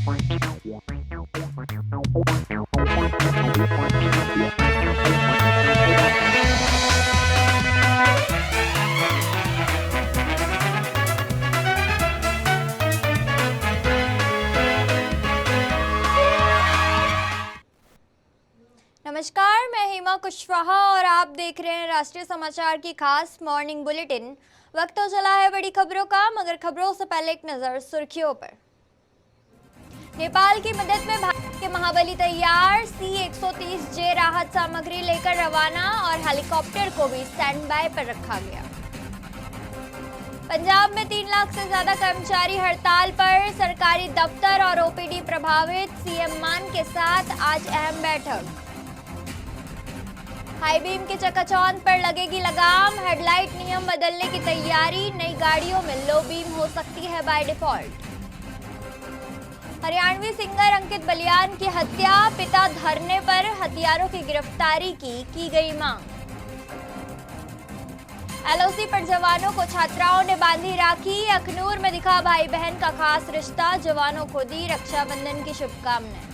नमस्कार, मैं हेमा कुशवाहा और आप देख रहे हैं राष्ट्रीय समाचार की खास मॉर्निंग बुलेटिन। वक्त तो चला है बड़ी खबरों का, मगर खबरों से पहले एक नजर सुर्खियों पर। नेपाल की मदद में भारत के महाबली तैयार, C-130J राहत सामग्री लेकर रवाना और हेलीकॉप्टर को भी स्टैंड बाय पर रखा गया। पंजाब में 3 लाख से ज्यादा कर्मचारी हड़ताल पर, सरकारी दफ्तर और OPD प्रभावित, CM मान के साथ आज अहम बैठक। हाई बीम के चकाचौंध पर लगेगी लगाम, हेडलाइट नियम बदलने की तैयारी, नई गाड़ियों में लो बीम हो सकती है बाय डिफॉल्ट। हरियाणवी सिंगर अंकित बलियान की हत्या, पिता धरने पर, हथियारों की गिरफ्तारी की गई मांग। LOC पर जवानों को छात्राओं ने बांधी राखी, अखनूर में दिखा भाई बहन का खास रिश्ता, जवानों को दी रक्षाबंधन की शुभकामनाएं।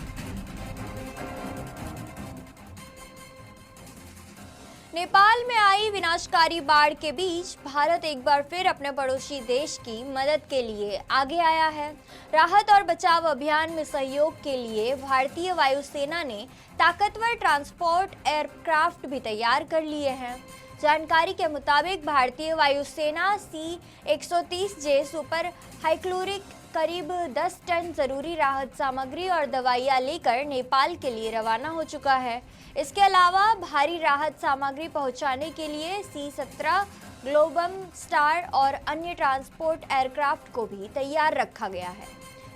नेपाल में आई विनाशकारी बाढ़ के बीच भारत एक बार फिर अपने पड़ोसी देश की मदद के लिए आगे आया है। राहत और बचाव अभियान में सहयोग के लिए भारतीय वायुसेना ने ताकतवर ट्रांसपोर्ट एयरक्राफ्ट भी तैयार कर लिए हैं। जानकारी के मुताबिक भारतीय वायुसेना C-130J सुपर हाइक्लोरिक करीब 10 टन जरूरी राहत सामग्री और दवाइयां लेकर नेपाल के लिए रवाना हो चुका है। इसके अलावा भारी राहत सामग्री पहुंचाने के लिए C-17 ग्लोबम स्टार और अन्य ट्रांसपोर्ट एयरक्राफ्ट को भी तैयार रखा गया है।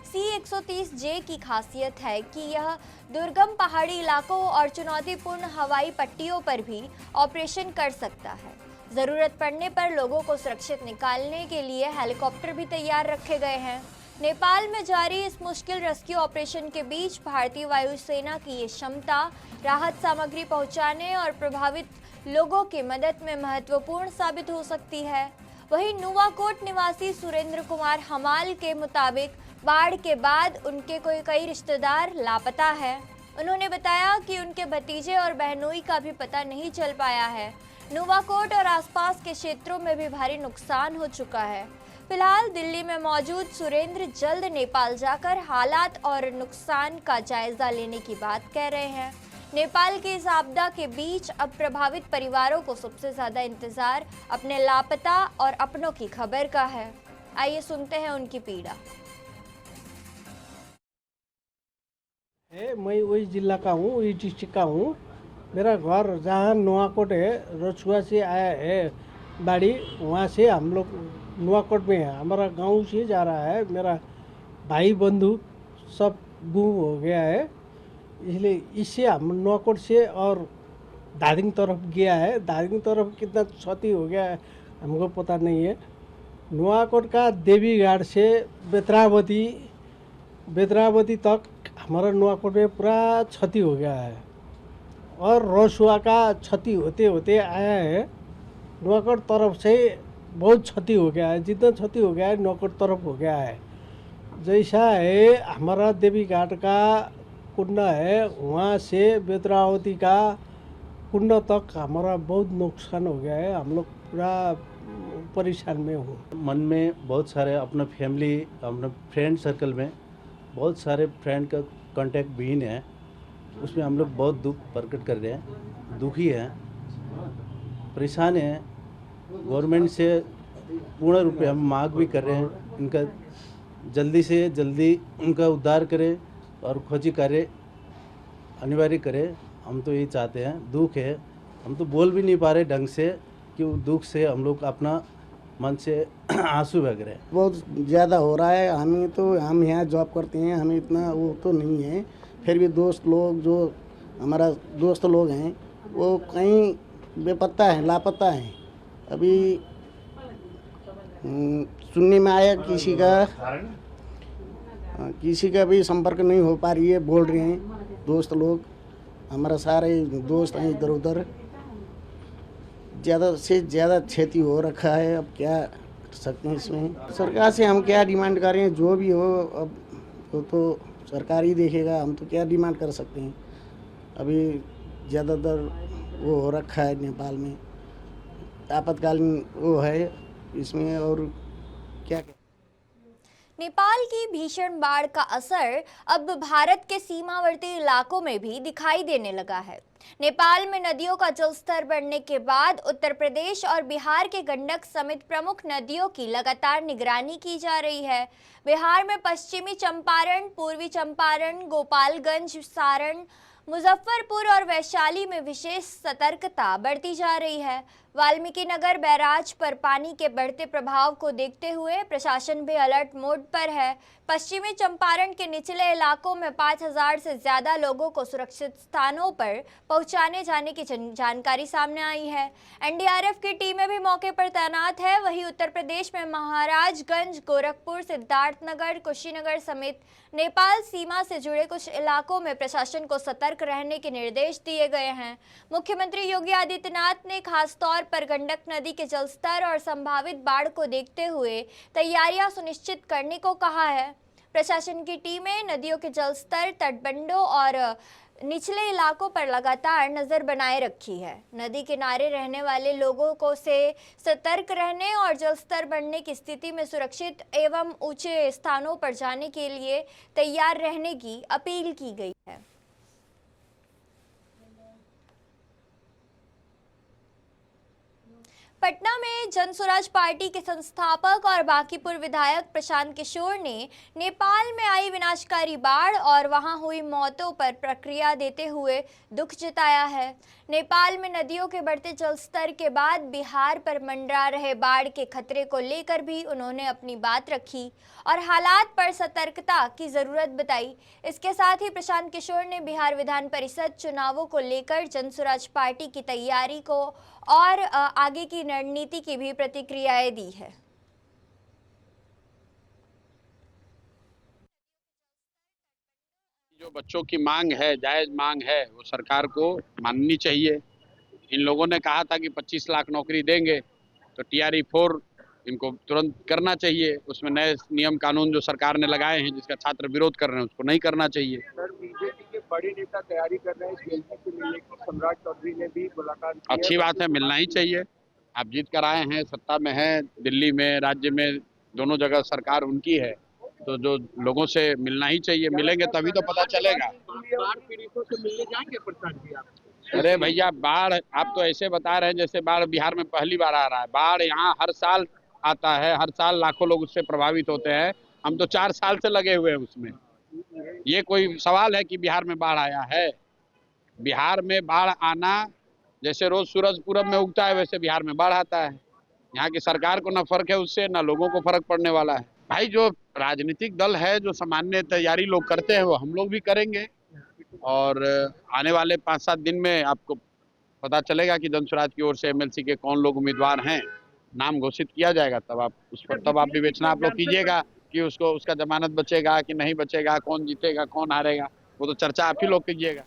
C-130J की खासियत है कि यह दुर्गम पहाड़ी इलाकों और चुनौतीपूर्ण हवाई पट्टियों पर भी ऑपरेशन कर सकता है। जरूरत पड़ने पर लोगों को सुरक्षित निकालने के लिए हेलीकॉप्टर भी तैयार रखे गए हैं। नेपाल में जारी इस मुश्किल रेस्क्यू ऑपरेशन के बीच भारतीय वायुसेना की ये क्षमता राहत सामग्री पहुंचाने और प्रभावित लोगों की मदद में महत्वपूर्ण साबित हो सकती है। वहीं नुवाकोट निवासी सुरेंद्र कुमार हमाल के मुताबिक बाढ़ के बाद उनके कई रिश्तेदार लापता है। उन्होंने बताया कि उनके भतीजे और बहनोई का भी पता नहीं चल पाया है। नुवाकोट और आसपास के क्षेत्रों में भी भारी नुकसान हो चुका है। फिलहाल दिल्ली में मौजूद सुरेंद्र जल्द नेपाल जाकर हालात और नुकसान का जायजा लेने की बात कह रहे हैं। नेपाल की इस आपदा के बीच अब प्रभावित परिवारों को सबसे ज्यादा इंतजार अपने लापता और अपनों की खबर का है। आइए सुनते हैं उनकी पीड़ा। मैं वही जिला का हूँ, वही डिस्ट्रिक्ट का हूँ। मेरा घर जहाँ नुवाकोट है, रछुआ से आया है बाड़ी, वहाँ से हम लोग नुवाकोट में है। हमारा गांव से जा रहा है। मेरा भाई बंधु सब गुम हो गया है, इसलिए इससे हम नुवाकोट से और दार्जिलिंग तरफ गया है। दार्जिलिंग तरफ कितना क्षति हो गया है हमको पता नहीं है। नुवाकोट का देवी घाट से बेत्रावती तक हमारा नुवाकोट में पूरा क्षति हो गया है और रसुआ का क्षति होते होते आया है। नुवाकोट तरफ से बहुत क्षति हो गया है। जितना क्षति हो गया है नुवाकोट तरफ हो गया है। जैसा है हमारा देवी घाट का कुंड है, वहाँ से बेत्रावती का कुंड तक हमारा बहुत नुकसान हो गया है। हम लोग पूरा परेशान में हूँ। मन में बहुत सारे अपना फैमिली, अपना फ्रेंड सर्कल में बहुत सारे फ्रेंड का कांटेक्ट भी है, उसमें हम लोग बहुत दुख प्रकट कर रहे हैं, दुखी हैं, परेशान हैं। गवर्नमेंट से पूर्ण रूप हम मांग भी कर रहे हैं, इनका जल्दी से जल्दी उनका उद्धार करे और खोजी कार्य अनिवार्य करे। हम तो यही चाहते हैं। दुख है, हम तो बोल भी नहीं पा रहे ढंग से कि दुख से हम लोग अपना मन से आंसू बह रहे हैं। बहुत ज़्यादा हो रहा है। हम यहाँ जॉब करते हैं, हमें इतना वो तो नहीं है। फिर भी दोस्त लोग, जो हमारा दोस्त लोग हैं, वो कहीं बेपत्ता हैं, लापता हैं। अभी सुनने में आया किसी का भी संपर्क नहीं हो पा रही है, बोल रहे हैं दोस्त लोग। हमारा सारे दोस्त हैं इधर उधर। ज़्यादा से ज़्यादा क्षति हो रखा है। अब क्या कर सकते हैं इसमें। सरकार से हम क्या डिमांड कर रहे हैं, जो भी हो अब वो तो सरकार ही देखेगा, हम तो क्या डिमांड कर सकते हैं। अभी ज़्यादातर वो हो रखा है नेपाल में, आपातकालीन वो है इसमें, और क्या नेपाल की भीषण बाढ़ का असर अब भारत के सीमावर्ती इलाकों में भी दिखाई देने लगा है। नेपाल में नदियों का जलस्तर बढ़ने के बाद उत्तर प्रदेश और बिहार के गंडक समेत प्रमुख नदियों की लगातार निगरानी की जा रही है। बिहार में पश्चिमी चंपारण, पूर्वी चंपारण, गोपालगंज, सारण, मुजफ्फरपुर और वैशाली में विशेष सतर्कता बढ़ती जा रही है। वाल्मीकि नगर बैराज पर पानी के बढ़ते प्रभाव को देखते हुए प्रशासन भी अलर्ट मोड पर है। पश्चिमी चंपारण के निचले इलाकों में 5000 से ज्यादा लोगों को सुरक्षित स्थानों पर पहुंचाने जाने की जानकारी सामने आई है। एनडीआरएफ की टीमें भी मौके पर तैनात है। वहीं उत्तर प्रदेश में महाराजगंज, गोरखपुर, सिद्धार्थनगर, कुशीनगर समेत नेपाल सीमा से जुड़े कुछ इलाकों में प्रशासन को सतर्क रहने के निर्देश दिए गए हैं। मुख्यमंत्री योगी आदित्यनाथ ने खासतौर पर गंडक नदी के जलस्तर और संभावित बाढ़ को देखते हुए तैयारियां सुनिश्चित करने को कहा है। प्रशासन की टीमें नदियों के जलस्तर, तटबंधों और निचले इलाकों पर लगातार नजर बनाए रखी है। नदी किनारे रहने वाले लोगों को से सतर्क रहने और जलस्तर बढ़ने की स्थिति में सुरक्षित एवं ऊंचे स्थानों पर जाने के लिए तैयार रहने की अपील की गई है। पटना में जन स्वराज पार्टी के संस्थापक और बांकीपुर विधायक प्रशांत किशोर ने नेपाल में आई विनाशकारी बाढ़ और वहां हुई मौतों पर प्रतिक्रिया देते हुए दुख जताया है। नेपाल में नदियों के बढ़ते जलस्तर के बाद बिहार पर मंडरा रहे बाढ़ के खतरे को लेकर भी उन्होंने अपनी बात रखी और हालात पर सतर्कता की जरूरत बताई। इसके साथ ही प्रशांत किशोर ने बिहार विधान परिषद चुनावों को लेकर जन स्वराज पार्टी की तैयारी को और आगे की रणनीति की भी प्रतिक्रियाएं दी है। जो बच्चों की मांग है, जायज मांग है, वो सरकार को माननी चाहिए। इन लोगों ने कहा था कि 25 लाख नौकरी देंगे, तो TRE 4 इनको तुरंत करना चाहिए। उसमें नए नियम कानून जो सरकार ने लगाए हैं, जिसका छात्र विरोध कर रहे हैं, उसको नहीं करना चाहिए। सर, बीजेपी के बड़े नेता तैयारी कर रहे हैं CLC से मिलने की। सम्राट चौधरी ने भी मुलाकात की। अच्छी बात है, मिलना ही चाहिए। आप जीत कर आए हैं, सत्ता में हैं, दिल्ली में, राज्य में, दोनों जगह सरकार उनकी है, तो जो लोगों से मिलना ही चाहिए। मिलेंगे तभी तो पता चलेगा। बाढ़ पीड़ितों से मिलने जाएंगे प्रशांत जी आप? अरे भैया, बाढ़ आप तो ऐसे बता रहे हैं जैसे बाढ़ बिहार में पहली बार आ रहा है। बाढ़ यहाँ हर साल आता है, हर साल लाखों लोग उससे प्रभावित होते हैं। हम तो 4 साल से लगे हुए हैं उसमें। ये कोई सवाल है कि बिहार में बाढ़ आया है? बिहार में बाढ़ आना, जैसे रोज सूरज पूरब में उगता है, वैसे बिहार में बाढ़ आता है। यहाँ की सरकार को ना फर्क है उससे, ना लोगों को फर्क पड़ने वाला है। भाई, जो राजनीतिक दल है, जो सामान्य तैयारी लोग करते हैं, वो हम लोग भी करेंगे। और आने वाले 5-7 दिन में आपको पता चलेगा कि जन स्वराज की ओर से MLC के कौन लोग उम्मीदवार हैं। नाम घोषित किया जाएगा, तब आप उस पर तब आप विवेचना आप लोग कीजिएगा कि उसका जमानत बचेगा कि नहीं बचेगा, कौन जीतेगा, कौन हारेगा, वो तो चर्चा आप ही लोग कीजिएगा।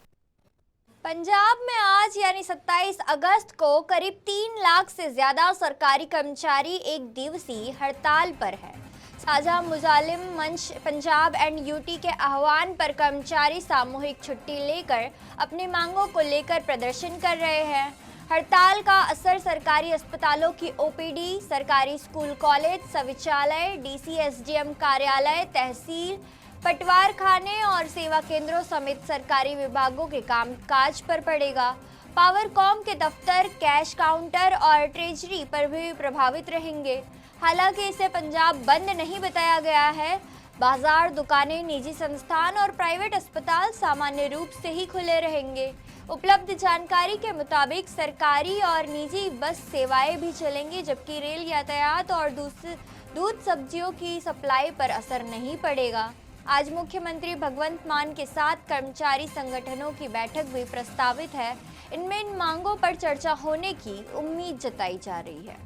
पंजाब में आज यानी 27 अगस्त को करीब 3 लाख से ज्यादा सरकारी कर्मचारी एक दिवसीय हड़ताल पर है। साझा मुजालिम मंच पंजाब एंड UT के आह्वान पर कर्मचारी सामूहिक छुट्टी लेकर अपनी मांगों को लेकर प्रदर्शन कर रहे हैं। हड़ताल का असर सरकारी अस्पतालों की OPD, सरकारी स्कूल कॉलेज, शौचालय, DC SDM कार्यालय, तहसील, पटवार खाने और सेवा केंद्रों समेत सरकारी विभागों के कामकाज पर पड़ेगा। पावरकॉम के दफ्तर, कैश काउंटर और ट्रेजरी पर भी प्रभावित रहेंगे। हालांकि इसे पंजाब बंद नहीं बताया गया है। बाजार, दुकानें, निजी संस्थान और प्राइवेट अस्पताल सामान्य रूप से ही खुले रहेंगे। उपलब्ध जानकारी के मुताबिक सरकारी और निजी बस सेवाएं भी चलेंगी, जबकि रेल यातायात और दूध सब्जियों की सप्लाई पर असर नहीं पड़ेगा। आज मुख्यमंत्री भगवंत मान के साथ कर्मचारी संगठनों की बैठक भी प्रस्तावित है। इनमें इन मांगों पर चर्चा होने की उम्मीद जताई जा रही है।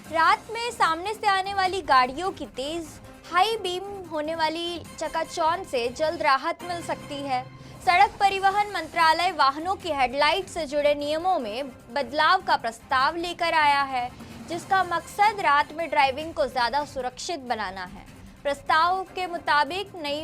रात में सामने से आने वाली गाड़ियों की तेज हाई बीम होने वाली चकाचौंध से जल्द राहत मिल सकती है। सड़क परिवहन मंत्रालय वाहनों की हेडलाइट से जुड़े नियमों में बदलाव का प्रस्ताव लेकर आया है। जिसका मकसद रात में ड्राइविंग को ज़्यादा सुरक्षित बनाना है। प्रस्ताव के मुताबिक नई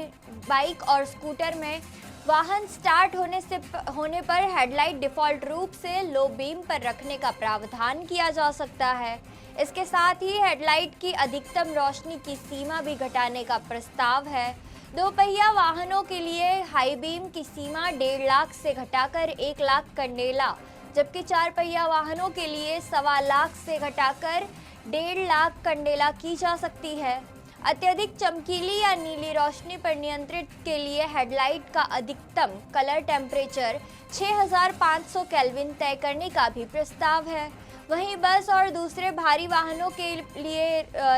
बाइक और स्कूटर में वाहन स्टार्ट होने पर हेडलाइट डिफ़ॉल्ट रूप से लो बीम पर रखने का प्रावधान किया जा सकता है। इसके साथ ही हेडलाइट की अधिकतम रोशनी की सीमा भी घटाने का प्रस्ताव है। दोपहिया वाहनों के लिए हाई बीम की सीमा 1.5 लाख से घटाकर 1 लाख कंडेला, जबकि 4 पहिया वाहनों के लिए 1.25 लाख से घटाकर 1.5 लाख कंडेला की जा सकती है। अत्यधिक चमकीली या नीली रोशनी पर नियंत्रित के लिए हेडलाइट का अधिकतम कलर टेम्परेचर 6500 केल्विन तय करने का भी प्रस्ताव है। वहीं बस और दूसरे भारी वाहनों के लिए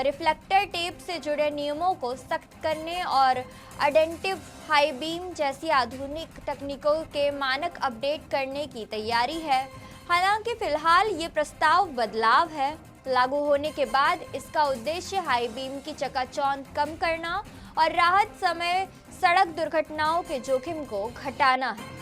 रिफ्लेक्टर टेप से जुड़े नियमों को सख्त करने और अडेंटिव हाई बीम जैसी आधुनिक तकनीकों के मानक अपडेट करने की तैयारी है। हालांकि फिलहाल ये प्रस्ताव बदलाव है। लागू होने के बाद इसका उद्देश्य हाई बीम की चकाचौंध कम करना और राहत समय सड़क दुर्घटनाओं के जोखिम को घटाना है।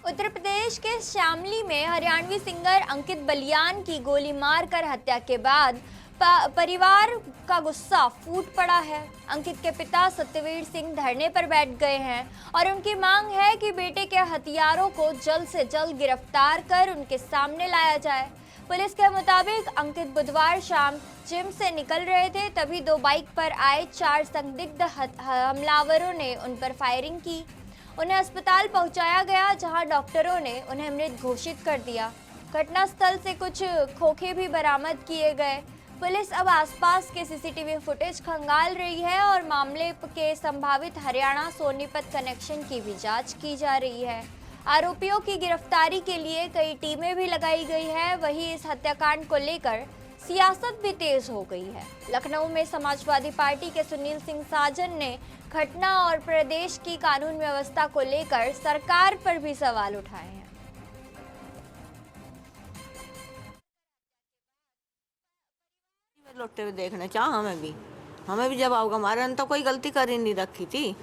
उत्तर प्रदेश के शामली में हरियाणवी सिंगर अंकित बलियान की गोली मारकर हत्या के बाद परिवार का गुस्सा फूट पड़ा है। अंकित के पिता सत्यवीर सिंह धरने पर बैठ गए हैं और उनकी मांग है कि बेटे के हथियारों को जल्द से जल्द गिरफ्तार कर उनके सामने लाया जाए। पुलिस के मुताबिक अंकित बुधवार शाम जिम से निकल रहे थे, तभी 2 बाइक पर आए 4 संदिग्ध हमलावरों ने उन पर फायरिंग की। उन्हें अस्पताल पहुंचाया गया, जहां डॉक्टरों ने उन्हें मृत घोषित कर दिया। घटनास्थल से कुछ खोखे भी बरामद किए गए। पुलिस अब आसपास के सीसीटीवी फुटेज खंगाल रही है और मामले के संभावित हरियाणा सोनीपत कनेक्शन की भी जांच की जा रही है। आरोपियों की गिरफ्तारी के लिए कई टीमें भी लगाई गई है। वहीं इस हत्याकांड को लेकर सियासत भी तेज हो गई है। लखनऊ में समाजवादी पार्टी के सुनील सिंह साजन ने घटना और प्रदेश की कानून व्यवस्था को लेकर सरकार पर भी सवाल उठाए हैं। लौटते हुए देखना चाह हमें भी जब आओगे हमारे ने तो कोई गलती कर ही नहीं रखी थी।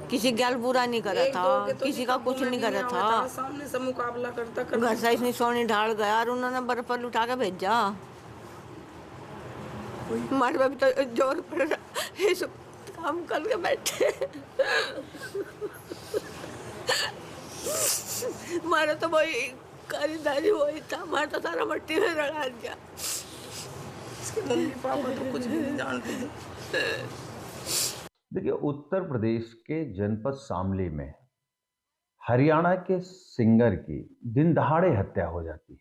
किसी गैल बुरा नहीं करा था, किसी का कुछ नहीं करा था। सामने से मुकाबला करता घर से इतनी सोनी ढाल गया और उन्होंने बर्फ पर उठा के भेजा। हमारे पे भी तो जोर पड़ रहा, ये सब काम करके बैठे। हमारा तो वही खरीदारी वही था, हमारा तो सारा मट्टी में रड़ा दिया। इसके मम्मी पापा तो कुछ भी नहीं जानते थे। देखिए, उत्तर प्रदेश के जनपद शामली में हरियाणा के सिंगर की दिन दहाड़े हत्या हो जाती है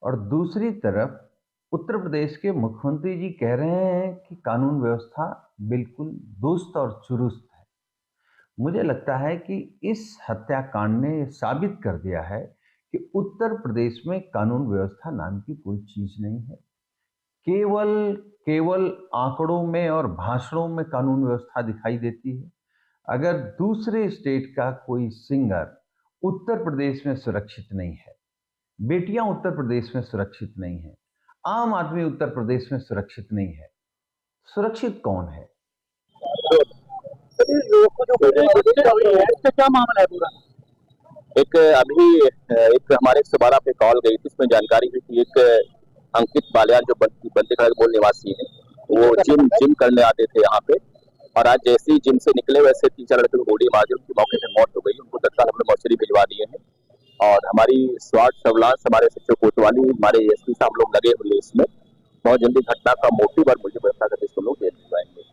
और दूसरी तरफ उत्तर प्रदेश के मुख्यमंत्री जी कह रहे हैं कि कानून व्यवस्था बिल्कुल दुरुस्त और चुरुस्त है। मुझे लगता है कि इस हत्याकांड ने साबित कर दिया है कि उत्तर प्रदेश में कानून व्यवस्था नाम की कोई चीज नहीं है। केवल आंकड़ों में और भाषणों में कानून व्यवस्था दिखाई देती है। अगर दूसरे स्टेट का कोई सिंगर उत्तर प्रदेश में सुरक्षित नहीं है, बेटियां उत्तर प्रदेश में सुरक्षित नहीं है, आम आदमी उत्तर प्रदेश में सुरक्षित नहीं है, सुरक्षित कौन है? क्या मामला है पूरा? एक हमारे 112 पे कॉल गई थी, इसमें जानकारी हुई कि एक अंकित बालियान जो बंदीखड़ा के मूल निवासी है, वो जिम करने आते थे यहाँ पे, और आज जैसे ही जिम से निकले वैसे 3-4 लड़के को गोली मार दी, उनकी मौके पे मौत हो गई। उनको तत्काल हमने मौचरी भिजवा दिए हैं और हमारी स्वाट सर्विलांस, हमारे सचिव कोतवाली, हमारे एसपी साहब लोग लगे हुए इसमें। बहुत जल्दी घटना का मोटिव और मुझे व्यवस्था करके इसको लोग दे दिलवाएंगे।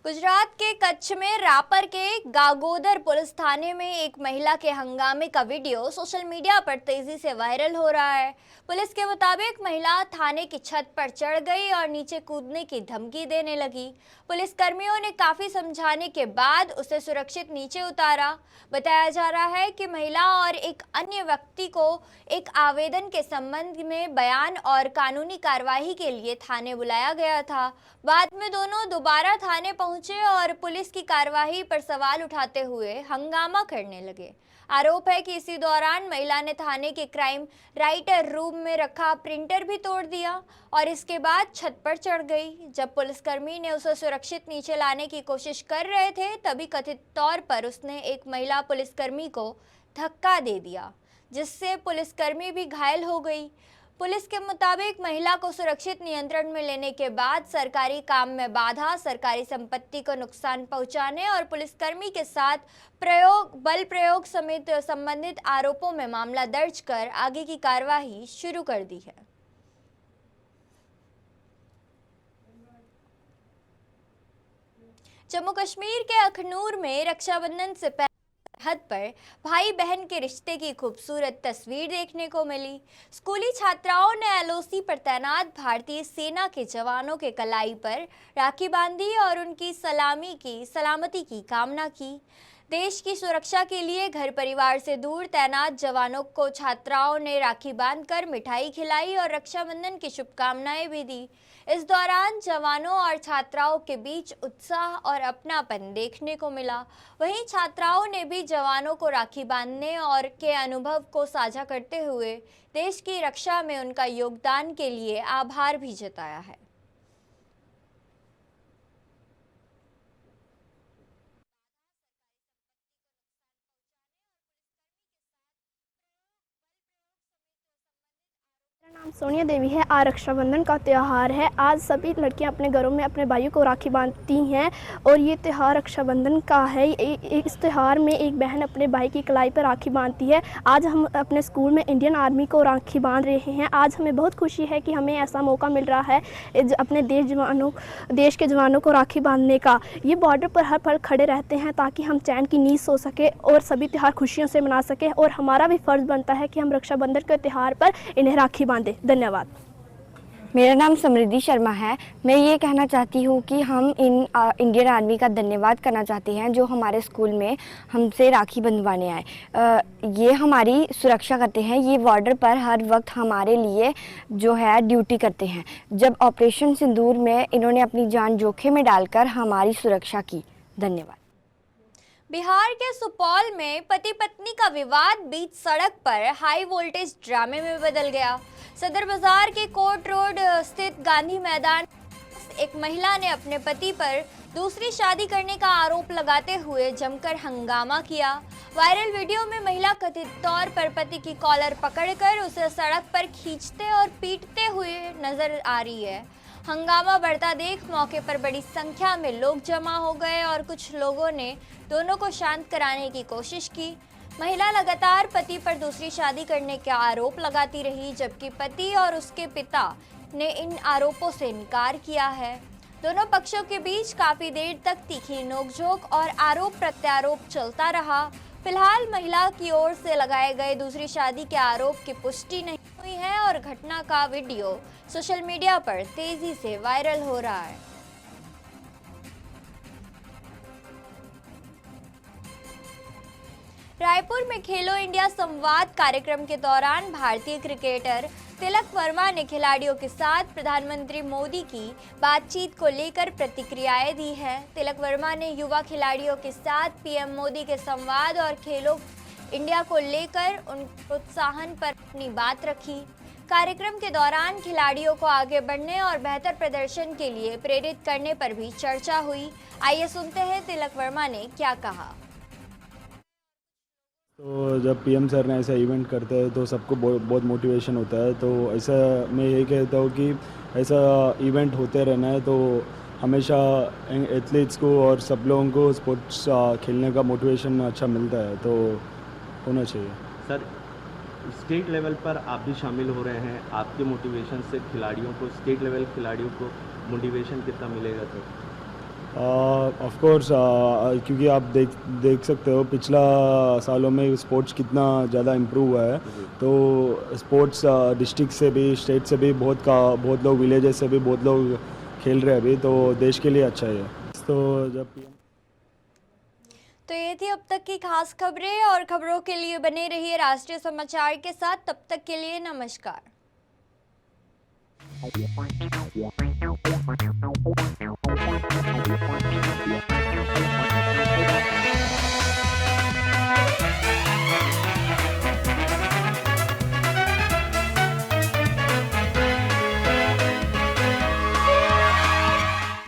गुजरात के कच्छ में रापर के गागोदर पुलिस थाने में एक महिला के हंगामे का वीडियो सोशल मीडिया पर तेजी से वायरल हो रहा है। पुलिस के मुताबिक महिला थाने की छत पर चढ़ गई और नीचे कूदने की धमकी देने लगी। पुलिस कर्मियों ने काफी समझाने के बाद उसे सुरक्षित नीचे उतारा। बताया जा रहा है कि महिला और एक अन्य व्यक्ति को एक आवेदन के संबंध में बयान और कानूनी कार्यवाही के लिए थाने बुलाया गया था। बाद में दोनों दोबारा थाने पहुंचे पहुंचे और पुलिस की कार्रवाई पर सवाल उठाते हुए हंगामा करने लगे। आरोप है कि इसी दौरान महिला ने थाने के क्राइम राइटर रूम में रखा प्रिंटर भी तोड़ दिया और इसके बाद छत पर चढ़ गई। जब पुलिसकर्मी ने उसे सुरक्षित नीचे लाने की कोशिश कर रहे थे, तभी कथित तौर पर उसने एक महिला पुलिसकर्मी को धक्का दे दिया, जिससे पुलिसकर्मी भी घायल हो गई। पुलिस के मुताबिक महिला को सुरक्षित नियंत्रण में लेने के बाद सरकारी काम में बाधा, सरकारी संपत्ति को नुकसान पहुंचाने और पुलिसकर्मी के साथ बल प्रयोग समेत संबंधित आरोपों में मामला दर्ज कर आगे की कार्यवाही शुरू कर दी है। जम्मू कश्मीर के अखनूर में रक्षाबंधन से पहले हद पर भाई बहन के रिश्ते की खूबसूरत तस्वीर देखने को मिली। स्कूली छात्राओं ने एलओसी पर तैनात भारतीय सेना के जवानों के कलाई पर राखी बांधी और उनकी सलामती की कामना की। देश की सुरक्षा के लिए घर परिवार से दूर तैनात जवानों को छात्राओं ने राखी बांधकर मिठाई खिलाई और रक्षाबंधन की शुभकामनाएं भी दी। इस दौरान जवानों और छात्राओं के बीच उत्साह और अपनापन देखने को मिला। वहीं छात्राओं ने भी जवानों को राखी बांधने और के अनुभव को साझा करते हुए देश की रक्षा में उनका योगदान के लिए आभार भी जताया है। नाम सोनिया देवी है। आज रक्षाबंधन का त्यौहार है। आज सभी लड़कियां अपने घरों में अपने भाइयों को राखी बांधती हैं और ये त्यौहार रक्षाबंधन का है। इस त्यौहार में एक बहन अपने भाई की कलाई पर राखी बांधती है। आज हम अपने स्कूल में इंडियन आर्मी को राखी बांध रहे हैं। आज हमें बहुत खुशी है कि हमें ऐसा मौका मिल रहा है अपने देश के जवानों को राखी बांधने का। ये बॉर्डर पर हर पल खड़े रहते हैं ताकि हम चैन की नींद सो सके और सभी त्यौहार खुशियों से मना सके और हमारा भी फ़र्ज़ बनता है कि हम रक्षाबंधन के त्यौहार पर इन्हें राखी बांधें। धन्यवाद। मेरा नाम समृद्धि शर्मा है। मैं ये कहना चाहती हूँ कि हम इंडियन आर्मी का धन्यवाद करना चाहते हैं जो हमारे स्कूल में हमसे राखी बंधवाने आए। ये हमारी सुरक्षा करते हैं। ये बॉर्डर पर हर वक्त हमारे लिए जो है ड्यूटी करते हैं। जब ऑपरेशन सिंदूर में इन्होंने अपनी जान जोखिम में डालकर हमारी सुरक्षा की। धन्यवाद। बिहार के सुपौल में पति पत्नी का विवाद बीच सड़क पर हाई वोल्टेज ड्रामे में बदल गया। सदर बाजार के कोर्ट रोड स्थित गांधी मैदान एक महिला ने अपने पति पर दूसरी शादी करने का आरोप लगाते हुए जमकर हंगामा किया। वायरल वीडियो में महिला कथित तौर पर पति की कॉलर पकड़कर उसे सड़क पर खींचते और पीटते हुए नजर आ रही है। हंगामा बढ़ता देख मौके पर बड़ी संख्या में लोग जमा हो गए और कुछ लोगों ने दोनों को शांत कराने की कोशिश की। महिला लगातार पति पर दूसरी शादी करने का आरोप लगाती रही, जबकि पति और उसके पिता ने इन आरोपों से इनकार किया है। दोनों पक्षों के बीच काफी देर तक तीखी नोकझोंक और आरोप प्रत्यारोप चलता रहा। फिलहाल महिला की ओर से लगाए गए दूसरी शादी के आरोप की पुष्टि नहीं हुई है और घटना का वीडियो सोशल मीडिया पर तेजी से वायरल हो रहा है। रायपुर में खेलो इंडिया संवाद कार्यक्रम के दौरान भारतीय क्रिकेटर तिलक वर्मा ने खिलाड़ियों के साथ प्रधानमंत्री मोदी की बातचीत को लेकर प्रतिक्रियाएं दी है। तिलक वर्मा ने युवा खिलाड़ियों के साथ पीएम मोदी के संवाद और खेलो इंडिया को लेकर उन प्रोत्साहन पर अपनी बात रखी। कार्यक्रम के दौरान खिलाड़ियों को आगे बढ़ने और बेहतर प्रदर्शन के लिए प्रेरित करने पर भी चर्चा हुई। आइए सुनते हैं तिलक वर्मा ने क्या कहा। तो जब पीएम सर ने ऐसा इवेंट करते हैं तो सबको बहुत मोटिवेशन होता है। तो ऐसा मैं यही कहता हूँ कि ऐसा इवेंट होते रहना है तो हमेशा एथलीट्स को और सब लोगों को स्पोर्ट्स खेलने का मोटिवेशन अच्छा मिलता है, तो होना चाहिए। सर, स्टेट लेवल पर आप भी शामिल हो रहे हैं, आपके मोटिवेशन से खिलाड़ियों को, स्टेट लेवल खिलाड़ियों को मोटिवेशन कितना मिलेगा सर? ऑफ कोर्स क्योंकि आप देख सकते हो पिछला सालों में स्पोर्ट्स कितना ज़्यादा इम्प्रूव हुआ है। तो स्पोर्ट्स डिस्ट्रिक्ट से भी, स्टेट से भी बहुत लोग, विलेजेस से भी बहुत लोग खेल रहे हैं अभी, तो देश के लिए अच्छा है। तो ये थी अब तक की खास खबरें और खबरों के लिए बने रहिए राष्ट्रीय समाचार के साथ। तब तक के लिए नमस्कार। We'll be right back.